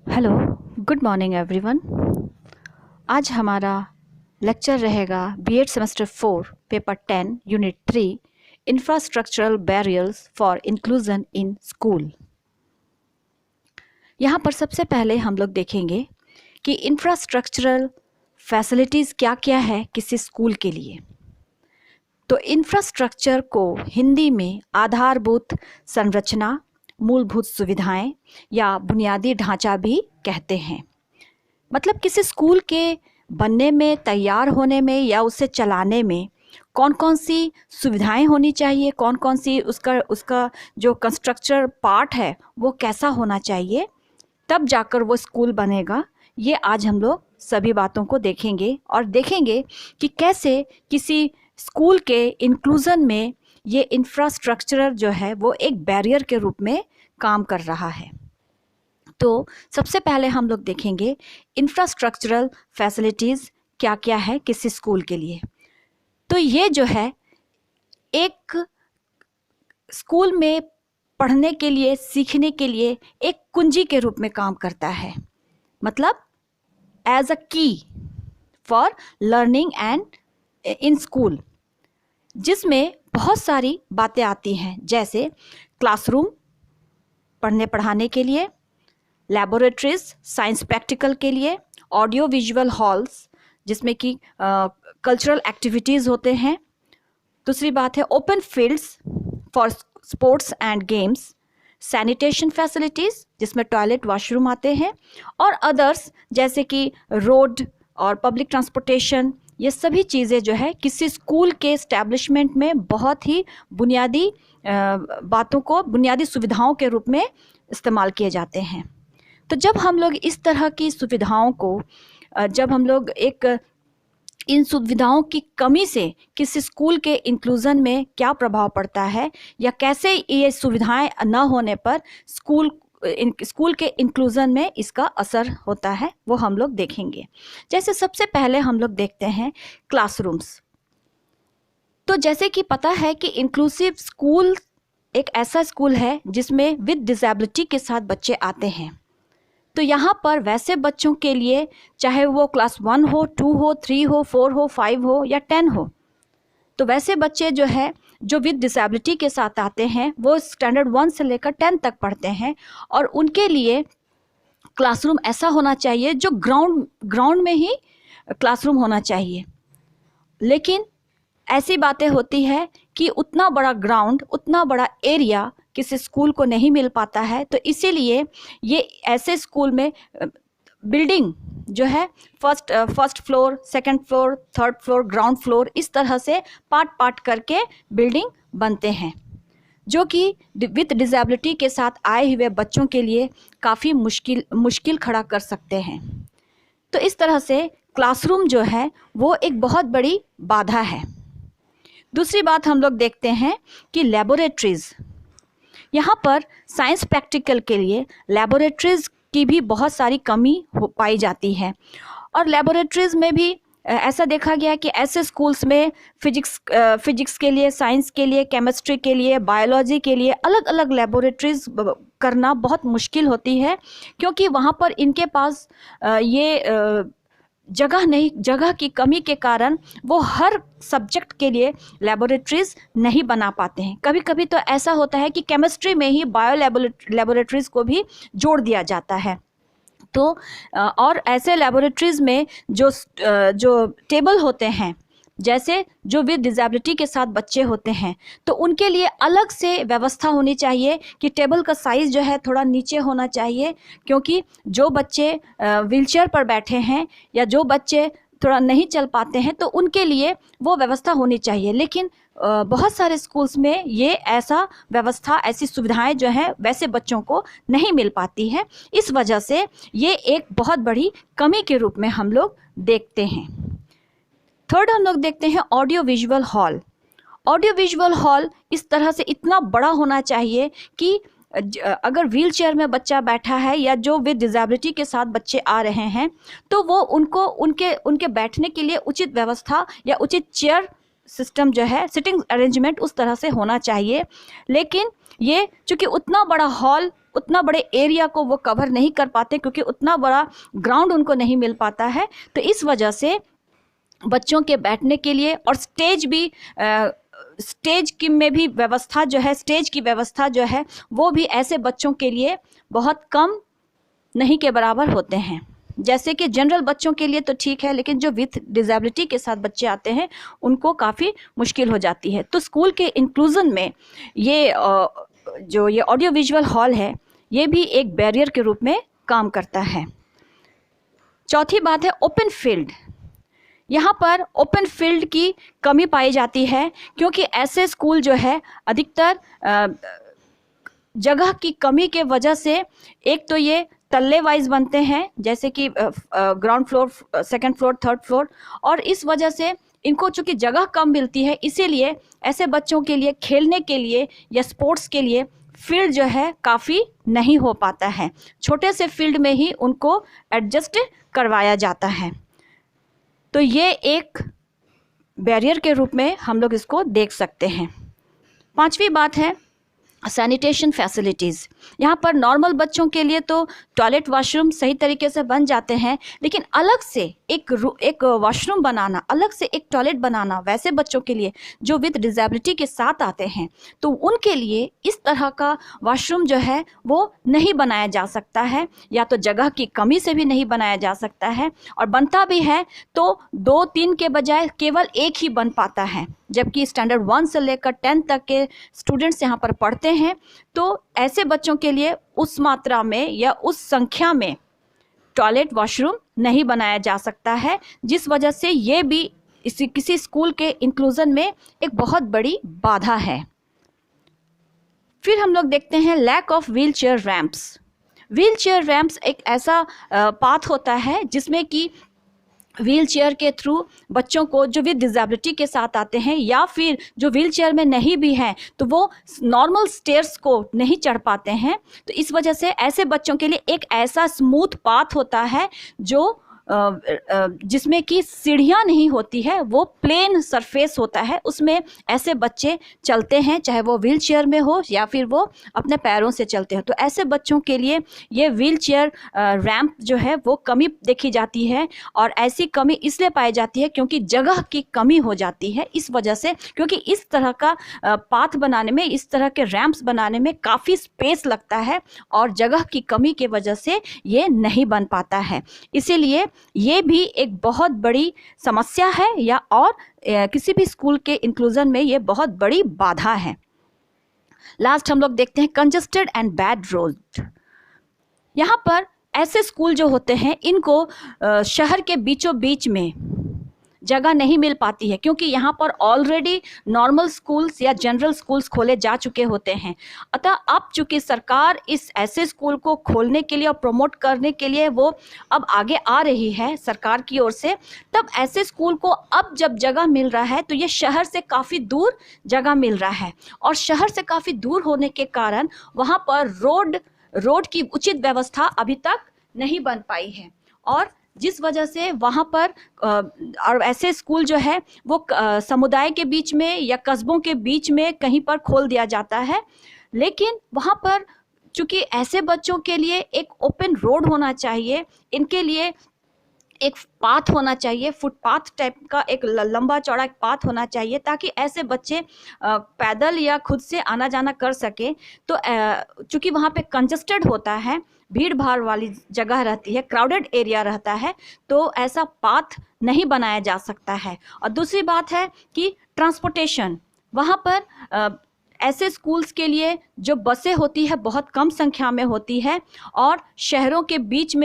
Hello, good morning everyone. आज हमारा lecture रहेगा BEd semester 4 paper 10 unit 3 infrastructural barriers for inclusion in school. यहाँ पर सबसे पहले हम लोग देखेंगे कि इंफ्रास्ट्रक्चरल फैसिलिटीज़ क्या क्या है किसी स्कूल के लिए। तो इंफ्रास्ट्रक्चर को हिंदी में आधारभूत संरचना, मूलभूत सुविधाएं या बुनियादी ढांचा भी कहते हैं। मतलब किसी स्कूल के बनने में, तैयार होने में या उसे चलाने में कौन कौन सी सुविधाएं होनी चाहिए, कौन कौन सी उसका जो कंस्ट्रक्चर पार्ट है वो कैसा होना चाहिए, तब जाकर वो स्कूल बनेगा। ये आज हम लोग सभी बातों को देखेंगे और देखेंगे कि कैसे किसी स्कूल के इंक्लूजन में ये इंफ्रास्ट्रक्चर जो है वो एक बैरियर के रूप में काम कर रहा है। तो सबसे पहले हम लोग देखेंगे इंफ्रास्ट्रक्चरल फैसिलिटीज़ क्या क्या है किसी स्कूल के लिए। तो ये जो है एक स्कूल में पढ़ने के लिए, सीखने के लिए एक कुंजी के रूप में काम करता है। मतलब एज अ की for learning and in school, जिसमें बहुत सारी बातें आती हैं, जैसे क्लासरूम पढ़ने पढ़ाने के लिए, लैबोरेटरीज साइंस प्रैक्टिकल के लिए, ऑडियो विजुअल हॉल्स जिसमें कि कल्चरल एक्टिविटीज़ होते हैं। दूसरी बात है open fields for sports and games, sanitation facilities जिसमें टॉयलेट, वॉशरूम आते हैं, और अदर्स जैसे कि रोड और पब्लिक ट्रांसपोर्टेशन। ये सभी चीज़ें जो है किसी स्कूल के इस्टेब्लिशमेंट में बहुत ही बुनियादी बातों को, बुनियादी सुविधाओं के रूप में इस्तेमाल किए जाते हैं। तो जब हम लोग इस तरह की सुविधाओं को, जब हम लोग इन सुविधाओं की कमी से किसी स्कूल के इंक्लूजन में क्या प्रभाव पड़ता है या कैसे ये सुविधाएं न होने पर स्कूल के इंक्लूजन में इसका असर होता है, वो हम लोग देखेंगे। जैसे सबसे पहले हम लोग देखते हैं क्लासरूम्स। तो जैसे कि पता है कि इंक्लूसिव स्कूल एक ऐसा स्कूल है जिसमें विद डिसेबिलिटी के साथ बच्चे आते हैं। तो यहाँ पर वैसे बच्चों के लिए, चाहे वो क्लास 1 हो, 2 हो, 3 हो, 4 हो, 5 हो या 10 हो, तो वैसे बच्चे जो है जो विद डिसेबिलिटी के साथ आते हैं वो स्टैंडर्ड 1 से लेकर 10 तक पढ़ते हैं, और उनके लिए क्लासरूम ऐसा होना चाहिए जो ग्राउंड में ही क्लासरूम होना चाहिए। लेकिन ऐसी बातें होती है कि उतना बड़ा ग्राउंड, उतना बड़ा एरिया किसी स्कूल को नहीं मिल पाता है। तो इसीलिए ये ऐसे स्कूल में बिल्डिंग जो है first floor, second floor, third floor, ground floor, इस तरह से पार्ट करके बिल्डिंग बनते हैं, जो कि विद डिसेबिलिटी के साथ आए हुए बच्चों के लिए काफ़ी मुश्किल खड़ा कर सकते हैं। तो इस तरह से क्लासरूम जो है वो एक बहुत बड़ी बाधा है। दूसरी बात हम लोग देखते हैं कि लैबोरेटरीज़, यहाँ पर साइंस प्रैक्टिकल के लिए लैबोरेटरीज़ की भी बहुत सारी कमी पाई जाती है। और लैबोरेटरीज़ में भी ऐसा देखा गया कि ऐसे स्कूल्स में फिजिक्स के लिए, साइंस के लिए, केमिस्ट्री के लिए, बायोलॉजी के लिए अलग अलग लैबोरेटरीज़ करना बहुत मुश्किल होती है, क्योंकि वहाँ पर इनके पास जगह की कमी के कारण वो हर सब्जेक्ट के लिए लैबोरेटरीज़ नहीं बना पाते हैं। कभी कभी तो ऐसा होता है कि केमिस्ट्री में ही लैबोरेटरीज़ को भी जोड़ दिया जाता है। तो और ऐसे लैबोरेटरीज़ में जो टेबल होते हैं, जैसे जो विद डिसेबिलिटी के साथ बच्चे होते हैं, तो उनके लिए अलग से व्यवस्था होनी चाहिए कि टेबल का साइज़ जो है थोड़ा नीचे होना चाहिए, क्योंकि जो बच्चे व्हीलचेयर पर बैठे हैं या जो बच्चे थोड़ा नहीं चल पाते हैं, तो उनके लिए वो व्यवस्था होनी चाहिए। लेकिन बहुत सारे स्कूल्स में ये ऐसा व्यवस्था, ऐसी सुविधाएं जो हैं वैसे बच्चों को नहीं मिल पाती है। इस वजह से ये एक बहुत बड़ी कमी के रूप में हम लोग देखते हैं। थर्ड हम लोग देखते हैं audio visual hall. Audio visual hall इस तरह से इतना बड़ा होना चाहिए कि अगर व्हील चेयर में बच्चा बैठा है या जो विद डिसेबिलिटी के साथ बच्चे आ रहे हैं, तो वो उनके बैठने के लिए उचित व्यवस्था या उचित चेयर सिस्टम जो है, सिटिंग अरेंजमेंट उस तरह से होना चाहिए। लेकिन ये चूँकि उतना बड़ा हॉल उतना बड़े एरिया को वो कवर नहीं कर पाते, क्योंकि उतना बड़ा ग्राउंड उनको नहीं मिल पाता है। तो इस वजह से बच्चों के बैठने के लिए और स्टेज की में भी व्यवस्था जो है, स्टेज की व्यवस्था जो है वो भी ऐसे बच्चों के लिए बहुत कम नहीं के बराबर होते हैं। जैसे कि जनरल बच्चों के लिए तो ठीक है, लेकिन जो विथ डिसेबिलिटी के साथ बच्चे आते हैं उनको काफ़ी मुश्किल हो जाती है। तो स्कूल के इंक्लूजन में ये जो ये ऑडियो विजुअल हॉल है ये भी एक बैरियर के रूप में काम करता है। चौथी बात है ओपन फील्ड। यहाँ पर ओपन फील्ड की कमी पाई जाती है, क्योंकि ऐसे स्कूल जो है अधिकतर जगह की कमी के वजह से एक तो ये तल्ले वाइज बनते हैं, जैसे कि ground floor, second floor, third floor, और इस वजह से इनको चूँकि जगह कम मिलती है, इसीलिए ऐसे बच्चों के लिए खेलने के लिए या स्पोर्ट्स के लिए फील्ड जो है काफ़ी नहीं हो पाता है। छोटे से फील्ड में ही उनको एडजस्ट करवाया जाता है। तो ये एक बैरियर के रूप में हम लोग इसको देख सकते हैं। पांचवी बात है सैनिटेशन फैसिलिटीज़। यहाँ पर नॉर्मल बच्चों के लिए तो टॉयलेट वॉशरूम सही तरीके से बन जाते हैं, लेकिन अलग से एक वॉशरूम बनाना, अलग से एक टॉयलेट बनाना वैसे बच्चों के लिए जो विद डिसेबिलिटी के साथ आते हैं, तो उनके लिए इस तरह का वॉशरूम जो है वो नहीं बनाया जा सकता है, या तो जगह की कमी से भी नहीं बनाया जा सकता है, और बनता भी है तो 2-3 के बजाय केवल एक ही बन पाता है। जबकि स्टैंडर्ड 1 से लेकर 10 तक के स्टूडेंट्स यहाँ पर पढ़ते हैं, तो ऐसे बच्चों के लिए उस मात्रा में या उस संख्या में टॉयलेट वॉशरूम नहीं बनाया जा सकता है, जिस वजह से ये भी किसी स्कूल के इंक्लूजन में एक बहुत बड़ी बाधा है। फिर हम लोग देखते हैं lack of wheelchair ramps. Wheelchair ramps एक ऐसा पाथ होता है जिसमें कि व्हील चेयर के थ्रू बच्चों को जो विद डिसेबिलिटी के साथ आते हैं, या फिर जो व्हील चेयर में नहीं भी हैं, तो वो नॉर्मल स्टेयर्स को नहीं चढ़ पाते हैं। तो इस वजह से ऐसे बच्चों के लिए एक ऐसा स्मूथ पाथ होता है जो जिसमें कि सीढ़ियाँ नहीं होती है, वो प्लेन सरफेस होता है, उसमें ऐसे बच्चे चलते हैं, चाहे वो व्हील चेयर में हो या फिर वो अपने पैरों से चलते हो। तो ऐसे बच्चों के लिए ये व्हील चेयर रैंप जो है वो कमी देखी जाती है, और ऐसी कमी इसलिए पाई जाती है क्योंकि जगह की कमी हो जाती है। इस वजह से, क्योंकि इस तरह का पाथ बनाने में, इस तरह के रैंप्स बनाने में काफ़ी स्पेस लगता है, और जगह की कमी की वजह से ये नहीं बन पाता है। इसीलिए ये भी एक बहुत बड़ी समस्या है, या और किसी भी स्कूल के इंक्लूजन में ये बहुत बड़ी बाधा है। लास्ट हम लोग देखते हैं कंजस्टेड एंड बैड रोड। यहाँ पर ऐसे स्कूल जो होते हैं इनको शहर के बीचों बीच में जगह नहीं मिल पाती है, क्योंकि यहाँ पर ऑलरेडी नॉर्मल स्कूल्स या जनरल स्कूल्स खोले जा चुके होते हैं। अतः अब चूँकि सरकार इस ऐसे स्कूल को खोलने के लिए और प्रमोट करने के लिए वो अब आगे आ रही है सरकार की ओर से, तब ऐसे स्कूल को अब जब जगह मिल रहा है तो ये शहर से काफ़ी दूर जगह मिल रहा है, और शहर से काफ़ी दूर होने के कारण वहाँ पर रोड की उचित व्यवस्था अभी तक नहीं बन पाई है, और जिस वजह से वहाँ पर और ऐसे स्कूल जो है वो समुदाय के बीच में या कस्बों के बीच में कहीं पर खोल दिया जाता है। लेकिन वहाँ पर चूँकि ऐसे बच्चों के लिए एक ओपन रोड होना चाहिए, इनके लिए एक पाथ होना चाहिए, फुटपाथ टाइप का एक लंबा चौड़ा एक पाथ होना चाहिए, ताकि ऐसे बच्चे पैदल या खुद से आना जाना कर सके। तो चूँकि वहाँ पे कंजस्टेड होता है, भीड़ भाड़ वाली जगह रहती है, क्राउडेड एरिया रहता है, तो ऐसा पाथ नहीं बनाया जा सकता है। और दूसरी बात है कि ट्रांसपोर्टेशन, वहाँ पर ऐसे स्कूल्स के लिए जो बसें होती है बहुत कम संख्या में होती है, और शहरों के बीच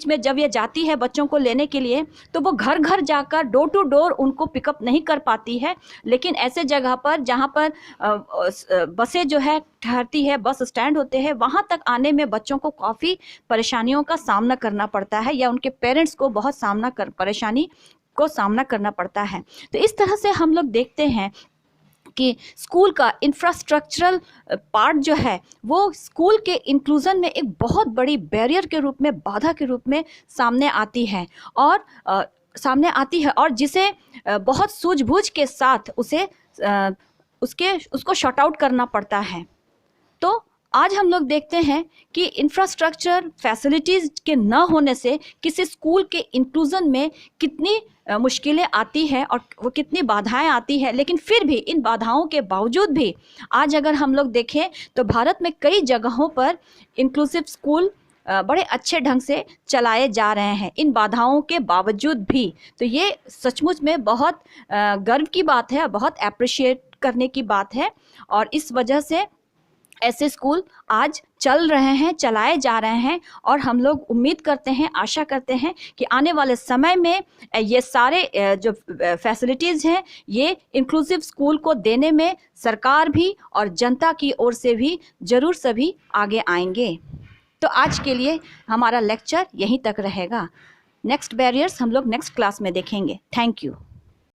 में जब ये जाती है बच्चों को लेने के लिए, तो वो घर घर जाकर डोर टू डोर उनको पिकअप नहीं कर पाती है। लेकिन ऐसे जगह पर जहाँ पर बसें जो है ठहरती है, बस स्टैंड होते हैं, वहाँ तक आने में बच्चों को काफ़ी परेशानियों का सामना करना पड़ता है, या उनके पेरेंट्स को बहुत परेशानी को सामना करना पड़ता है। तो इस तरह से हम लोग देखते हैं कि स्कूल का इंफ्रास्ट्रक्चरल पार्ट जो है वो स्कूल के इंक्लूजन में एक बहुत बड़ी बैरियर के रूप में, बाधा के रूप में सामने आती है, और जिसे बहुत सूझबूझ के साथ उसको शॉर्ट आउट करना पड़ता है। तो आज हम लोग देखते हैं कि इंफ्रास्ट्रक्चर फैसिलिटीज़ के न होने से किसी स्कूल के इंक्लूजन में कितनी मुश्किलें आती हैं और वो कितनी बाधाएं आती हैं, लेकिन फिर भी इन बाधाओं के बावजूद भी आज अगर हम लोग देखें तो भारत में कई जगहों पर इंक्लूसिव स्कूल बड़े अच्छे ढंग से चलाए जा रहे हैं इन बाधाओं के बावजूद भी। तो ये सचमुच में बहुत गर्व की बात है, बहुत अप्रिशिएट करने की बात है। और इस वजह से ऐसे स्कूल आज चल रहे हैं, चलाए जा रहे हैं, और हम लोग उम्मीद करते हैं, आशा करते हैं कि आने वाले समय में ये सारे जो फैसिलिटीज़ हैं ये इंक्लूसिव स्कूल को देने में सरकार भी और जनता की ओर से भी ज़रूर सभी आगे आएंगे। तो आज के लिए हमारा लेक्चर यहीं तक रहेगा। नेक्स्ट बैरियर्स हम लोग नेक्स्ट क्लास में देखेंगे। Thank you.